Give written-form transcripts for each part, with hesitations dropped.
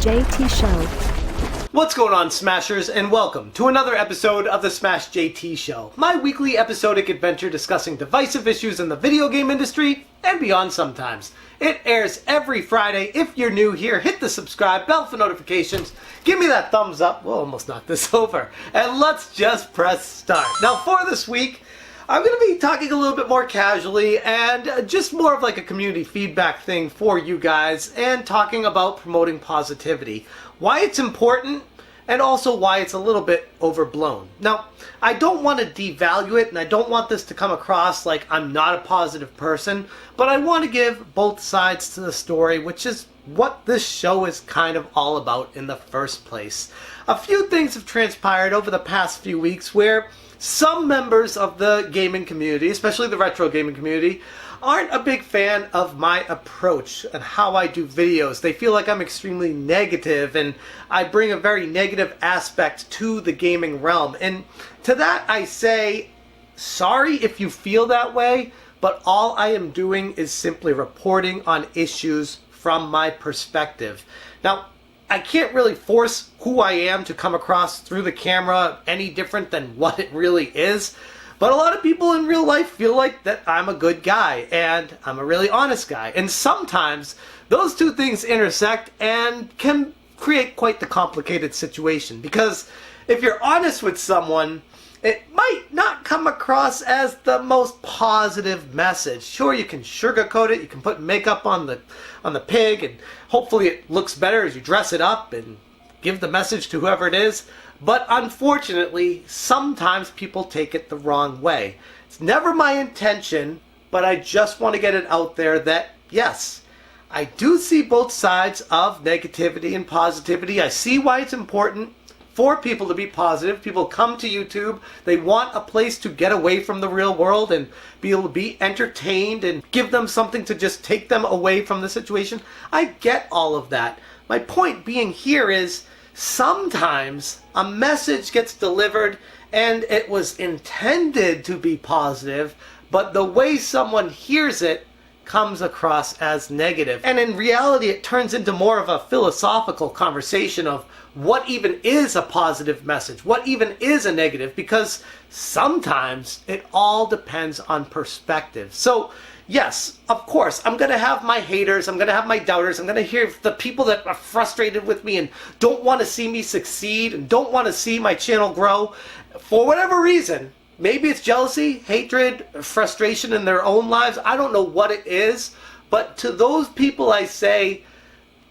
JT Show. What's going on, Smashers, and welcome to another episode of the Smash JT Show, my weekly episodic adventure discussing divisive issues in the video game industry and beyond sometimes. It airs every Friday. If you're new here, hit the subscribe bell for notifications, give me that thumbs up, we'll almost knock this over, and let's just press start. Now for this week, I'm going to be talking a little bit more casually and just more of like a community feedback thing for you guys and talking about promoting positivity, why it's important, and also why it's a little bit overblown. Now, I don't want to devalue it, and I don't want this to come across like I'm not a positive person, but I want to give both sides to the story, which is what this show is kind of all about in the first place. A few things have transpired over the past few weeks where some members of the gaming community, especially the retro gaming community, aren't a big fan of my approach and how I do videos. They feel like I'm extremely negative and I bring a very negative aspect to the gaming realm. And to that I say, sorry if you feel that way, but all I am doing is simply reporting on issues from my perspective. Now, I can't really force who I am to come across through the camera any different than what it really is. But a lot of people in real life feel like that I'm a good guy and I'm a really honest guy. And sometimes those two things intersect and can create quite the complicated situation. Because if you're honest with someone, it might not come across as the most positive message. Sure, you can sugarcoat it, you can put makeup on the pig, and hopefully it looks better as you dress it up and give the message to whoever it is. But unfortunately, sometimes people take it the wrong way. It's never my intention, but I just want to get it out there that, yes, I do see both sides of negativity and positivity. I see why it's important for people to be positive. People come to YouTube, they want a place to get away from the real world and be able to be entertained and give them something to just take them away from the situation. I get all of that. My point being here is, sometimes a message gets delivered and it was intended to be positive, but the way someone hears it comes across as negative. And in reality, it turns into more of a philosophical conversation of what even is a positive message, what even is a negative, because sometimes it all depends on perspective. So yes, of course, I'm going to have my haters, I'm going to have my doubters, I'm going to hear the people that are frustrated with me and don't want to see me succeed and don't want to see my channel grow for whatever reason. Maybe it's jealousy, hatred, frustration in their own lives. I don't know what it is, but to those people I say,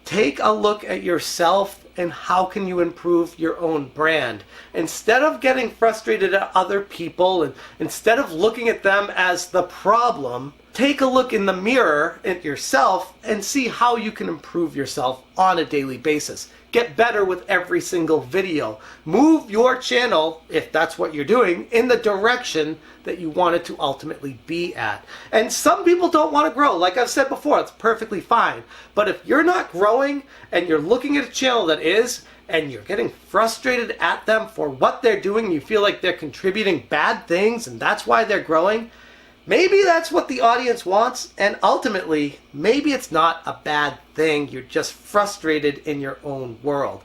take a look at yourself and how can you improve your own brand. Instead of getting frustrated at other people and instead of looking at them as the problem, take a look in the mirror at yourself and see how you can improve yourself on a daily basis. Get better with every single video. Move your channel, if that's what you're doing, in the direction that you want it to ultimately be at. And some people don't want to grow. Like I've said before, it's perfectly fine. But if you're not growing and you're looking at a channel that is, and you're getting frustrated at them for what they're doing, you feel like they're contributing bad things and that's why they're growing, maybe that's what the audience wants, and ultimately, maybe it's not a bad thing. You're just frustrated in your own world.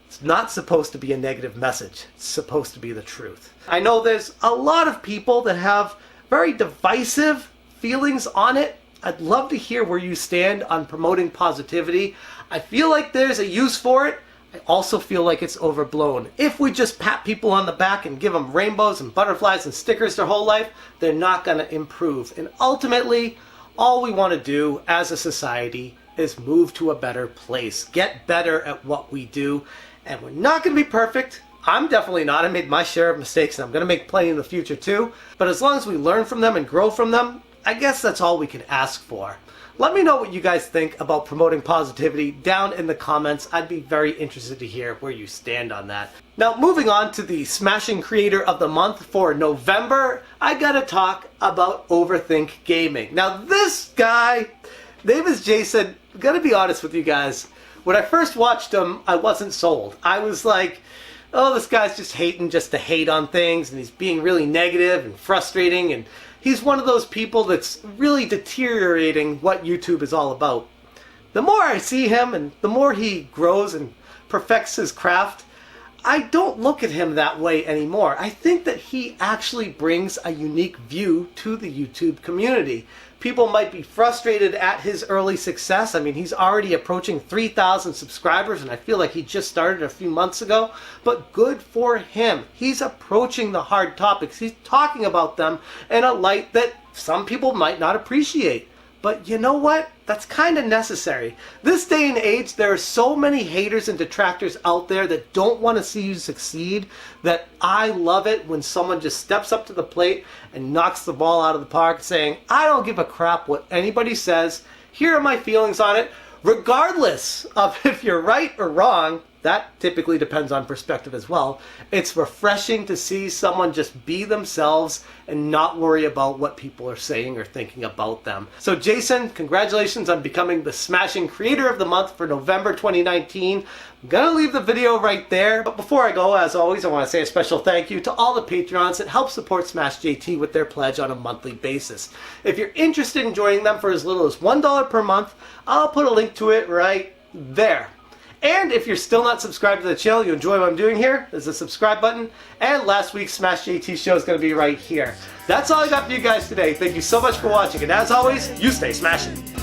It's not supposed to be a negative message. It's supposed to be the truth. I know there's a lot of people that have very divisive feelings on it. I'd love to hear where you stand on promoting positivity. I feel like there's a use for it. I also feel like it's overblown. If we just pat people on the back and give them rainbows and butterflies and stickers their whole life, they're not going to improve. And ultimately, all we want to do as a society is move to a better place. Get better at what we do. And we're not going to be perfect. I'm definitely not. I made my share of mistakes and I'm going to make plenty in the future too. But as long as we learn from them and grow from them, I guess that's all we can ask for. Let me know what you guys think about promoting positivity down in the comments. I'd be very interested to hear where you stand on that. Now, moving on to the Smashing Creator of the Month for November, I gotta talk about Overthink Gaming. Now, this guy, name is Jason. I'm gonna be honest with you guys. When I first watched him, I wasn't sold. I was like, oh, this guy's just hating just to hate on things, and he's being really negative and frustrating, and he's one of those people that's really deteriorating what YouTube is all about. the more I see him and the more he grows and perfects his craft, I don't look at him that way anymore. I think that he actually brings a unique view to the YouTube community. People might be frustrated at his early success. I mean, he's already approaching 3,000 subscribers, and I feel like he just started a few months ago. But good for him. He's approaching the hard topics. He's talking about them in a light that some people might not appreciate. But you know what? That's kind of necessary. This day and age, there are so many haters and detractors out there that don't want to see you succeed, that I love it when someone just steps up to the plate and knocks the ball out of the park saying, I don't give a crap what anybody says. Here are my feelings on it. Regardless of if you're right or wrong, that typically depends on perspective as well. It's refreshing to see someone just be themselves and not worry about what people are saying or thinking about them. So Jason, congratulations on becoming the Smashing Creator of the Month for November 2019. I'm gonna leave the video right there, but before I go, as always, I want to say a special thank you to all the Patreons that help support Smash JT with their pledge on a monthly basis. If you're interested in joining them for as little as $1 per month, I'll put a link to it right there. And if you're still not subscribed to the channel, you enjoy what I'm doing here, there's a subscribe button, and last week's Smash JT show is going to be right here. That's all I got for you guys today. Thank you so much for watching, and as always, you stay smashing.